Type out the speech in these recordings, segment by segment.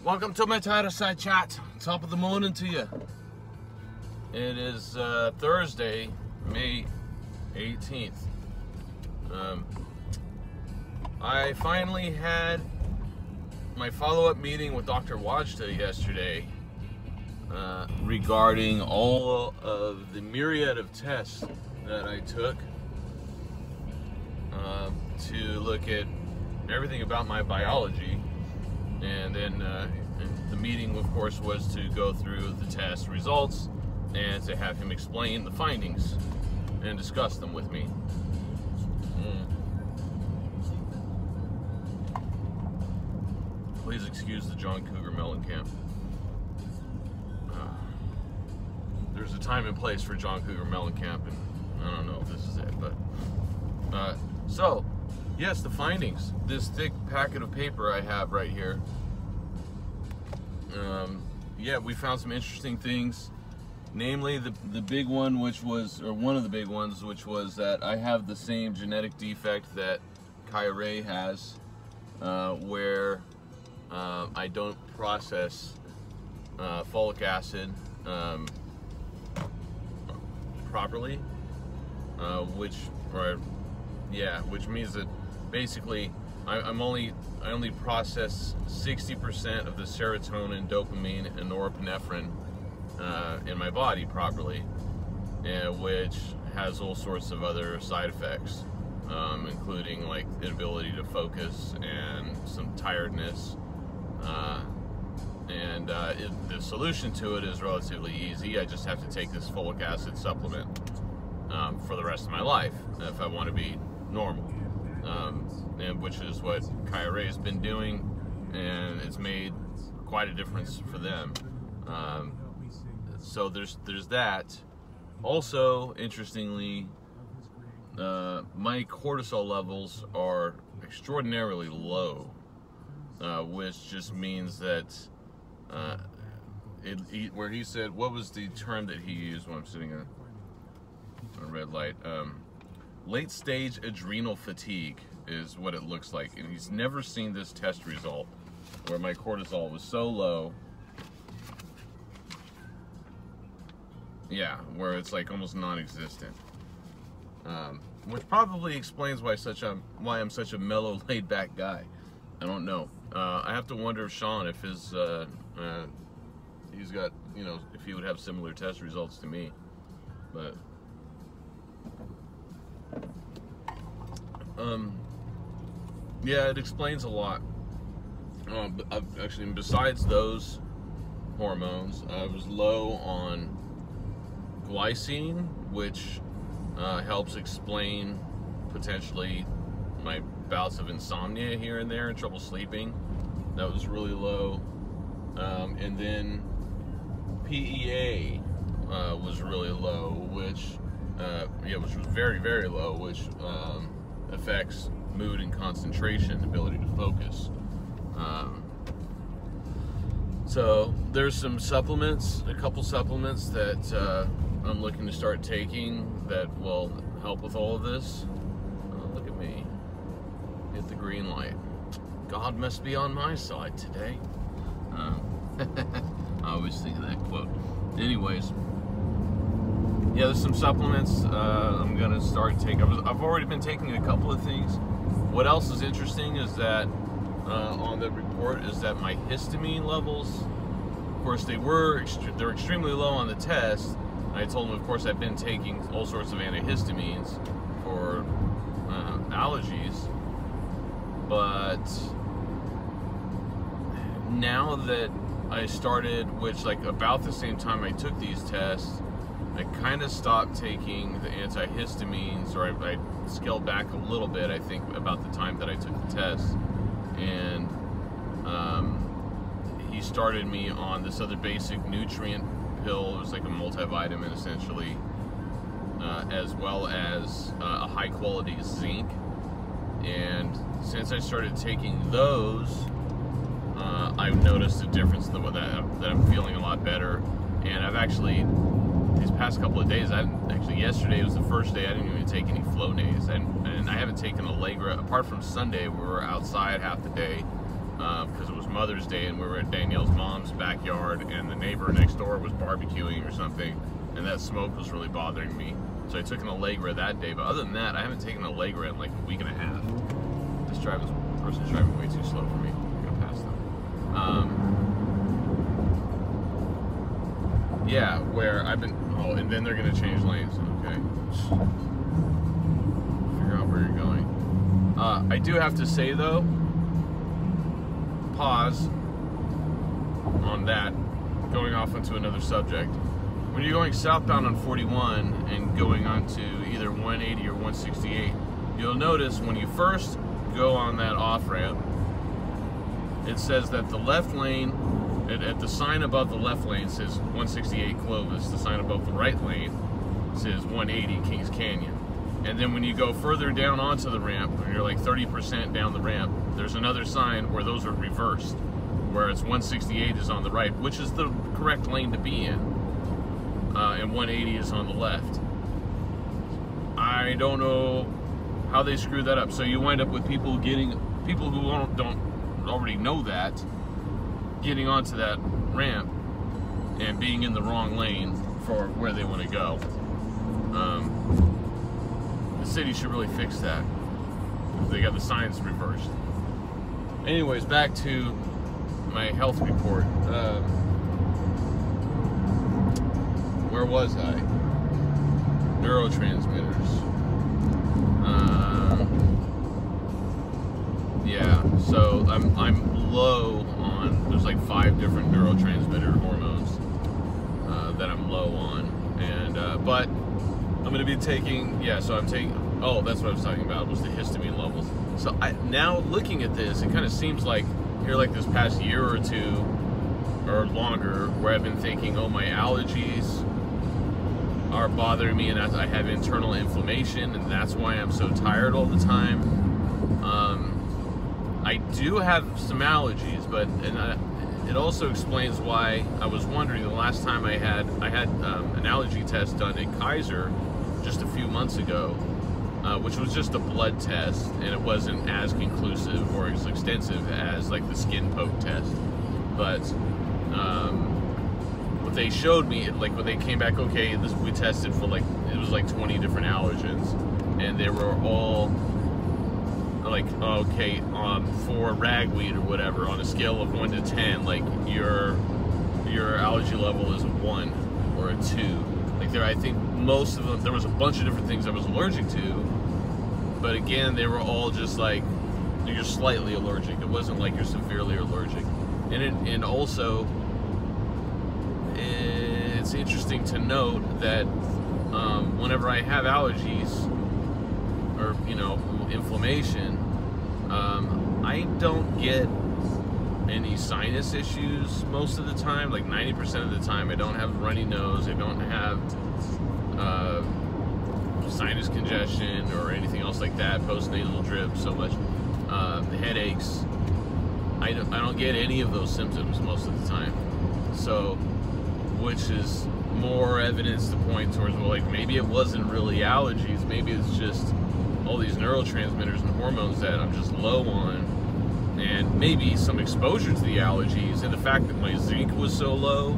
Welcome to my Tireside chat. Top of the morning to you. It is Thursday, May 18th. I finally had my follow-up meeting with Dr. Wajda yesterday regarding all of the myriad of tests that I took to look at everything about my biology. And then the meeting, of course, was to go through the test results and to have him explain the findings and discuss them with me. Please excuse the John Cougar Mellencamp. There's a time and place for John Cougar Mellencamp, and I don't know if this is it, but so yes, the findings. This thick packet of paper I have right here. Yeah, we found some interesting things. Namely, the big one, which was, or one of the big ones, which was that I have the same genetic defect that Kyrie has, where I don't process folic acid properly, which means that basically I only process 60% of the serotonin, dopamine, and norepinephrine in my body properly, which has all sorts of other side effects, including like inability to focus and some tiredness. The solution to it is relatively easy. I just have to take this folic acid supplement for the rest of my life if I want to be normal, and which is what Kyrie has been doing, and it's made quite a difference for them. So there's that. Also, interestingly, my cortisol levels are extraordinarily low, which just means that where he said, what was the term that he used when I'm sitting on a red light? Late stage adrenal fatigue is what it looks like, and he's never seen this test result where my cortisol was so low. Yeah, where it's like almost non-existent, which probably explains why I'm such a mellow, laid-back guy. I don't know. I have to wonder if Sean, if his he's got, if he would have similar test results to me, but yeah, it explains a lot. Actually, besides those hormones, I was low on glycine, which helps explain potentially my bouts of insomnia here and there and trouble sleeping. That was really low. And then PEA was really low, which was very, very low, which affects mood and concentration, ability to focus. So there's some supplements, a couple supplements that I'm looking to start taking that will help with all of this. Look at me, hit the green light. God must be on my side today. I always think of that quote. Anyways, yeah, there's some supplements I'm gonna start taking. I've already been taking a couple of things. What else is interesting is that on the report is that my histamine levels, of course, they're extremely low on the test. I told them, of course, I've been taking all sorts of antihistamines for allergies, but now that I started, which like about the same time I took these tests, I kind of stopped taking the antihistamines, or I scaled back a little bit, I think, about the time that I took the test. And he started me on this other basic nutrient pill. It was like a multivitamin, essentially, as well as a high quality zinc. And since I started taking those, I've noticed a difference that I'm feeling a lot better. And I've actually, these past couple of days, yesterday was the first day I didn't even take any Flonase, and I haven't taken Allegra, apart from Sunday, we were outside half the day, because it was Mother's Day and we were at Danielle's mom's backyard, and the neighbor next door was barbecuing or something, and that smoke was really bothering me. So I took an Allegra that day, but other than that, I haven't taken an Allegra in like a week and a half. This person's driving way too slow for me. I'm gonna pass them. Yeah, where I've been. Oh, and then they're gonna change lanes. Okay. Figure out where you're going. I do have to say though, pause on that, going off onto another subject. When you're going southbound on 41 and going onto either 180 or 168, you'll notice when you first go on that off-ramp, it says that the left lane, at the sign above the left lane says 168 Clovis, the sign above the right lane says 180 Kings Canyon. And then when you go further down onto the ramp, when you're like 30% down the ramp, there's another sign where those are reversed, where it's 168 is on the right, which is the correct lane to be in, and 180 is on the left. I don't know how they screw that up. So you wind up with people who don't already know that, getting onto that ramp and being in the wrong lane for where they want to go. The city should really fix that. They got the signs reversed. Anyways, back to my health report. Where was I? Neurotransmitters. Yeah, so I'm low on. There's like 5 different neurotransmitter hormones that I'm low on, and but I'm going to be taking. Yeah, so I'm taking. Oh, that's what I was talking about, was the histamine levels. So now looking at this, it kind of seems like here, like this past year or two or longer, where I've been thinking, oh, my allergies are bothering me, and I have internal inflammation, and that's why I'm so tired all the time. I do have some allergies, but it also explains why I was wondering the last time I had an allergy test done at Kaiser just a few months ago, which was just a blood test, and it wasn't as conclusive or as extensive as like the skin poke test. But what they showed me, like when they came back, okay, we tested for like, it was like 20 different allergens, and they were all like, okay, for ragweed or whatever, on a scale of 1 to 10, like your allergy level is a 1 or a 2. Like I think most of them, there was a bunch of different things I was allergic to, but again, they were all just like, you're slightly allergic. It wasn't like you're severely allergic. And also, it's interesting to note that whenever I have allergies or, you know, inflammation, I don't get any sinus issues most of the time. Like 90% of the time, I don't have runny nose, I don't have sinus congestion or anything else like that, postnasal drip, so much headaches. I don't get any of those symptoms most of the time. So, which is more evidence to point towards, well, like maybe it wasn't really allergies, maybe it's just all these neurotransmitters and hormones that I'm just low on, and maybe some exposure to the allergies, and the fact that my zinc was so low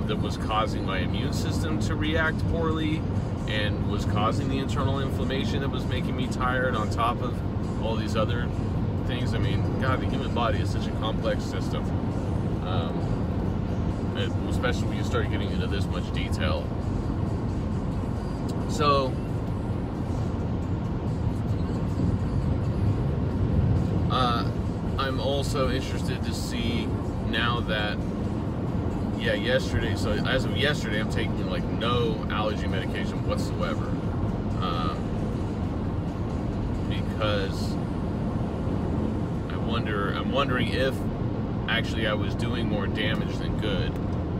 that was causing my immune system to react poorly and was causing the internal inflammation that was making me tired, on top of all these other things. I mean, God, the human body is such a complex system, especially when you start getting into this much detail. So I'm also interested to see now that, yeah, yesterday, so as of yesterday, I'm taking like no allergy medication whatsoever, because I'm wondering if actually I was doing more damage than good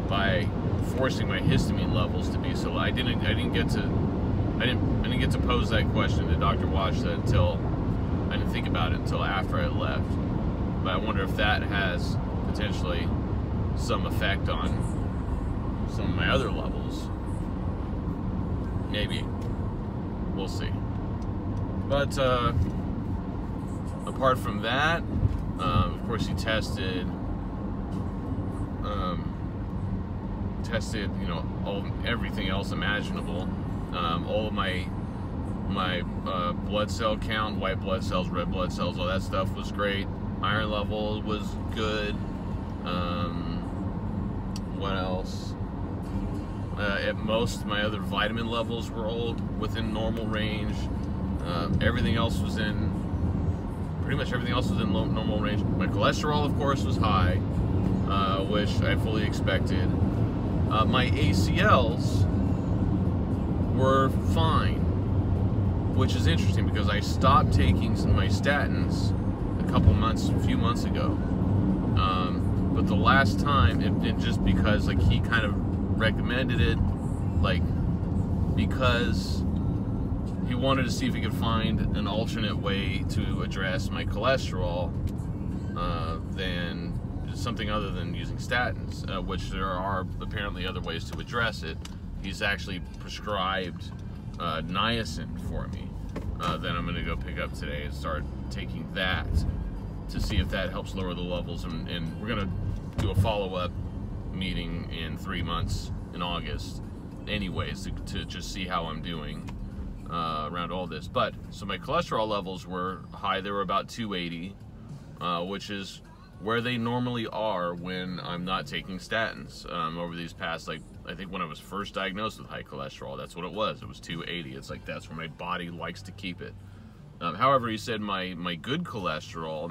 by forcing my histamine levels to be so low. I didn't get to pose that question to Dr. Watch until I didn't think about it until after I left. But I wonder if that has potentially some effect on some of my other levels. Maybe. We'll see. But apart from that, of course, course, he tested, you know, everything else imaginable. All of my blood cell count, white blood cells, red blood cells, all that stuff was great. Iron level was good. What else? At most, my other vitamin levels were all within normal range. Everything else was in, pretty much everything else was in normal range. My cholesterol, of course, was high, which I fully expected. My ACLs were fine, which is interesting because I stopped taking my statins a few months ago. But the last time, it just because like he kind of recommended it, like because he wanted to see if he could find an alternate way to address my cholesterol than something other than using statins, which there are apparently other ways to address it. He's actually prescribed niacin for me that I'm going to go pick up today and start taking that to see if that helps lower the levels, and we're going to do a follow-up meeting in 3 months in August anyways to just see how I'm doing around all this. But so my cholesterol levels were high. They were about 280, which is where they normally are when I'm not taking statins. Over these past, like, I think when I was first diagnosed with high cholesterol, that's what it was 280. It's like that's where my body likes to keep it. However, he said my good cholesterol,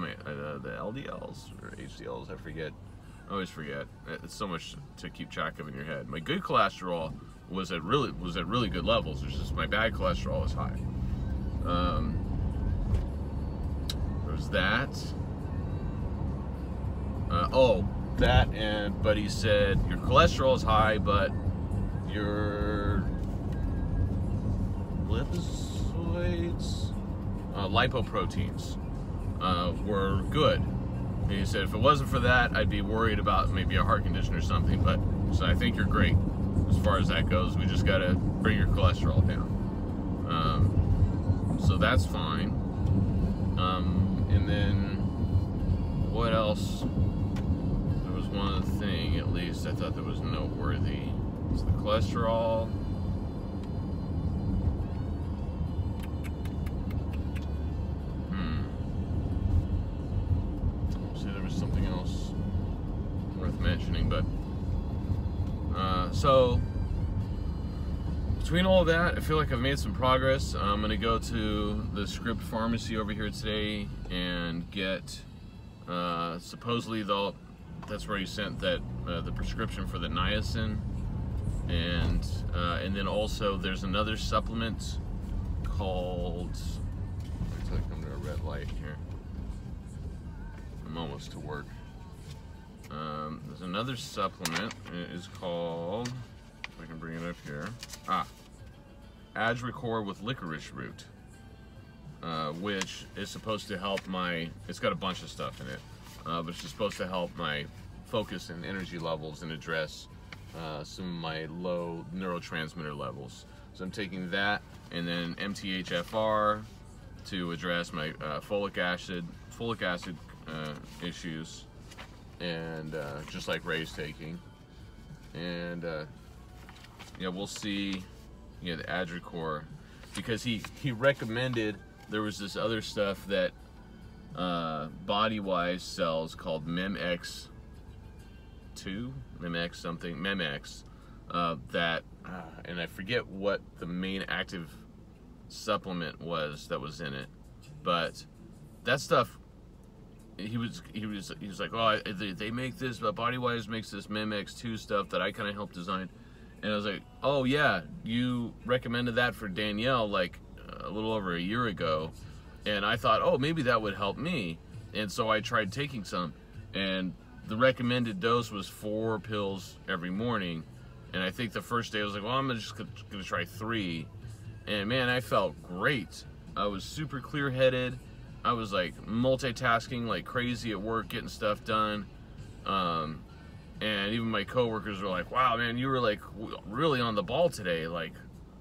the LDLs or HDLs, I always forget. It's so much to keep track of in your head. My good cholesterol was at really good levels. It's just my bad cholesterol was high. There's that. But he said your cholesterol is high, but your lipoids, lipoproteins were good. And he said if it wasn't for that, I'd be worried about maybe a heart condition or something. But so I think you're great as far as that goes. We just got to bring your cholesterol down. So that's fine. And then what else? There was one thing, at least, I thought that was noteworthy. It's the cholesterol. See, there was something else worth mentioning, but so between all of that, I feel like I've made some progress. I'm gonna go to the Script Pharmacy over here today and get supposedly that's where he sent that the prescription for the niacin, and then also there's another supplement called, until I come to a red light here. I'm almost to work. There's another supplement. It is called, if I can bring it up here, Adricor with licorice root, which is supposed to help it's got a bunch of stuff in it, but it's supposed to help my focus and energy levels and address some of my low neurotransmitter levels. So I'm taking that, and then MTHFR to address my folic acid issues, and just like Ray's taking. And yeah, we'll see. Yeah, the Adricor, because he recommended there was this other stuff that body-wise sells called MEMX2, MEMX something, MEMX, that, and I forget what the main active supplement was that was in it, but that stuff, he was like, oh, they make this, but Body-Wise makes this MEMX2 stuff that I kind of helped design. And I was like, oh yeah, you recommended that for Danielle like a little over a year ago, and I thought, oh, maybe that would help me. And so I tried taking some, and the recommended dose was 4 pills every morning. And I think the first day I was like, well, I'm just gonna try 3, and man, I felt great. I was super clear-headed. I was like multitasking like crazy at work, getting stuff done. And even my coworkers were like, wow, man, you were like really on the ball today. Like,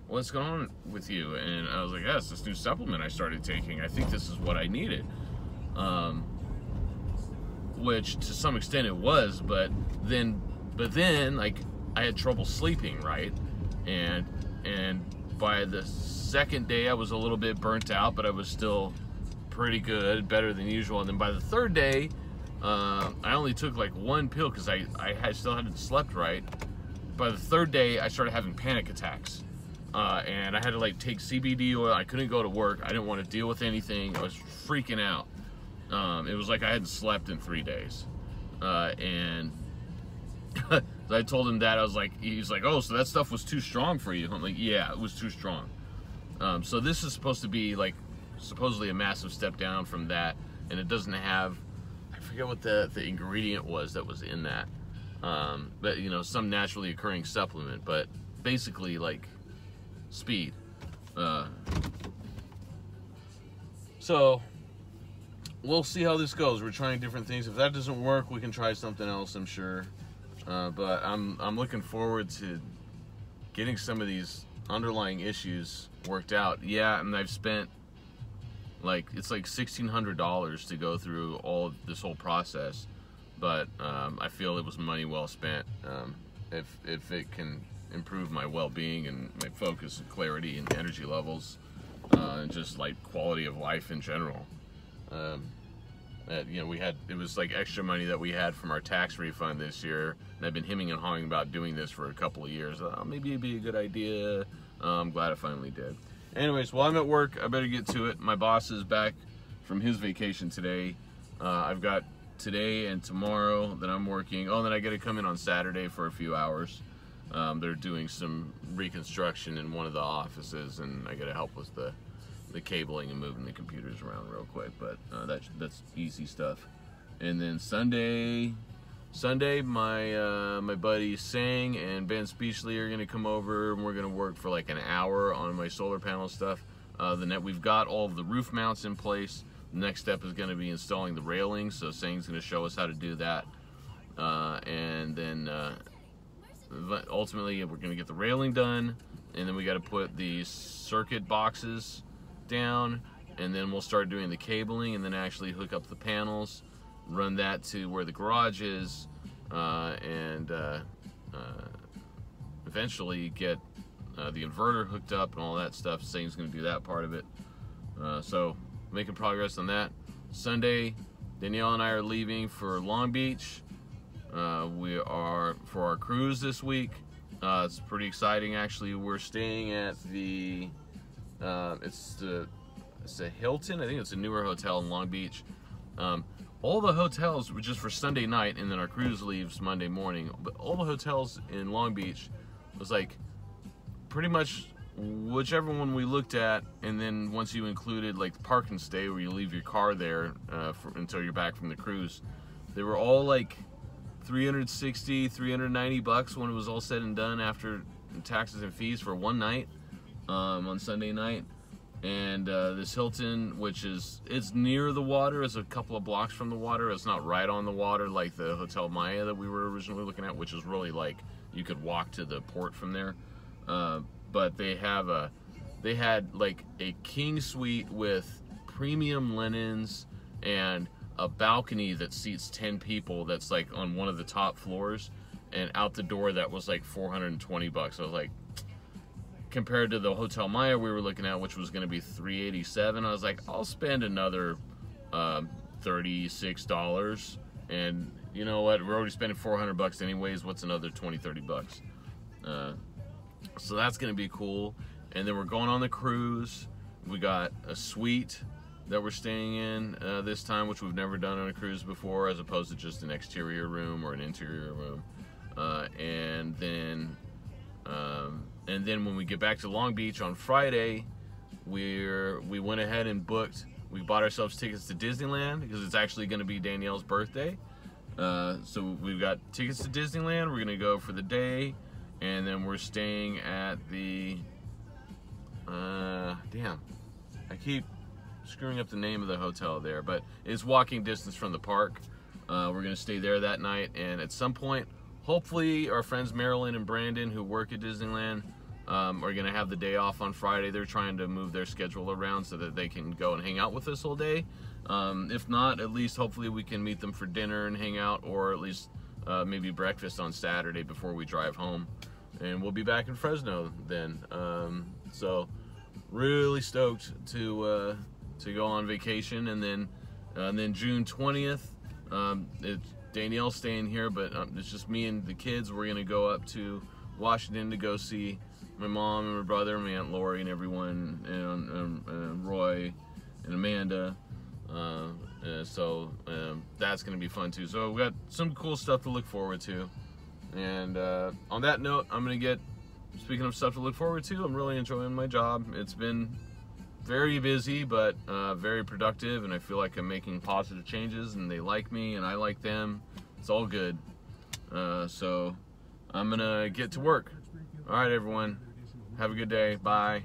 what's going on with you? And I was like, yeah, it's this new supplement I started taking. I think this is what I needed. which to some extent it was, but then like I had trouble sleeping, right? And by the second day I was a little bit burnt out, but I was still pretty good, better than usual. And then by the third day, I only took like one pill because I still hadn't slept right. By the third day, I started having panic attacks. And I had to like take CBD oil. I couldn't go to work. I didn't want to deal with anything. I was freaking out. It was like I hadn't slept in 3 days. And I told him that. I was like, he's like, oh, so that stuff was too strong for you. I'm like, yeah, it was too strong. So this is supposed to be like supposedly a massive step down from that. And it doesn't have, I forget what the ingredient was that was in that. But you know, some naturally occurring supplement, but basically like speed. So we'll see how this goes. We're trying different things. If that doesn't work, we can try something else, I'm sure. But I'm looking forward to getting some of these underlying issues worked out. Yeah, and I've spent like, it's like $1,600 to go through all of this whole process. But I feel it was money well spent. If it can improve my well-being and my focus and clarity and energy levels, and just like quality of life in general. You know, it was like extra money that we had from our tax refund this year, and I've been hemming and hawing about doing this for a couple of years. Maybe it'd be a good idea. I'm glad I finally did. Anyways, while I'm at work, I better get to it. My boss is back from his vacation today. I've got today and tomorrow that I'm working. Oh, and then I get to come in on Saturday for a few hours. They're doing some reconstruction in one of the offices, and I got to help with the cabling and moving the computers around real quick. But that's easy stuff. And then Sunday, my buddy Sang and Ben Speechley are gonna come over, and we're gonna work for like an hour on my solar panel stuff. We've got all of the roof mounts in place. The next step is going to be installing the railings, so Sang's going to show us how to do that. And then ultimately we're going to get the railing done, and then we got to put the circuit boxes down, and then we'll start doing the cabling, and then actually hook up the panels, run that to where the garage is, and eventually get the inverter hooked up and all that stuff. Sang's going to do that part of it. So making progress on that. Sunday, Danielle and I are leaving for Long Beach. We are for our cruise this week. It's pretty exciting, actually. We're staying at the it's a Hilton. I think it's a newer hotel in Long Beach. All the hotels were just for Sunday night, and then our cruise leaves Monday morning. But all the hotels in Long Beach was like pretty much whichever one we looked at, and then once you included like the park and stay where you leave your car there until you're back from the cruise, they were all like $360, $390 when it was all said and done after taxes and fees for one night on Sunday night. And this Hilton, it's near the water, it's a couple of blocks from the water. It's not right on the water like the Hotel Maya that we were originally looking at, which is really like you could walk to the port from there. But they had like a king suite with premium linens and a balcony that seats 10 people that's like on one of the top floors, and out the door that was like $420. I was like, compared to the Hotel Maya we were looking at, which was going to be $387, I was like, I'll spend another $36, and you know what, we're already spending $400 anyways, what's another $20-30? So that's going to be cool. And then we're going on the cruise. We got a suite that we're staying in this time, which we've never done on a cruise before, as opposed to just an exterior room or an interior room. And then when we get back to Long Beach on Friday, we went ahead and booked. We bought ourselves tickets to Disneyland because it's actually going to be Danielle's birthday. So we've got tickets to Disneyland. We're going to go for the day. And then we're staying at the, damn, I keep screwing up the name of the hotel there, but it's walking distance from the park. We're gonna stay there that night, and at some point, hopefully our friends Marilyn and Brandon, who work at Disneyland, are going to have the day off on Friday. They're trying to move their schedule around so that they can go and hang out with us all day. If not, at least hopefully we can meet them for dinner and hang out, or at least maybe breakfast on Saturday before we drive home. And we'll be back in Fresno then. So really stoked to go on vacation. And then June 20th, Danielle's staying here, but it's just me and the kids. We're going to go up to Washington to go see my mom and my brother, my Aunt Lori and everyone, and Roy and Amanda. So that's going to be fun too. So we got some cool stuff to look forward to. And on that note, I'm going to get, speaking of stuff to look forward to, I'm really enjoying my job. It's been very busy, but very productive, and I feel like I'm making positive changes, and they like me, and I like them. It's all good. So I'm going to get to work. All right, everyone. Have a good day. Bye.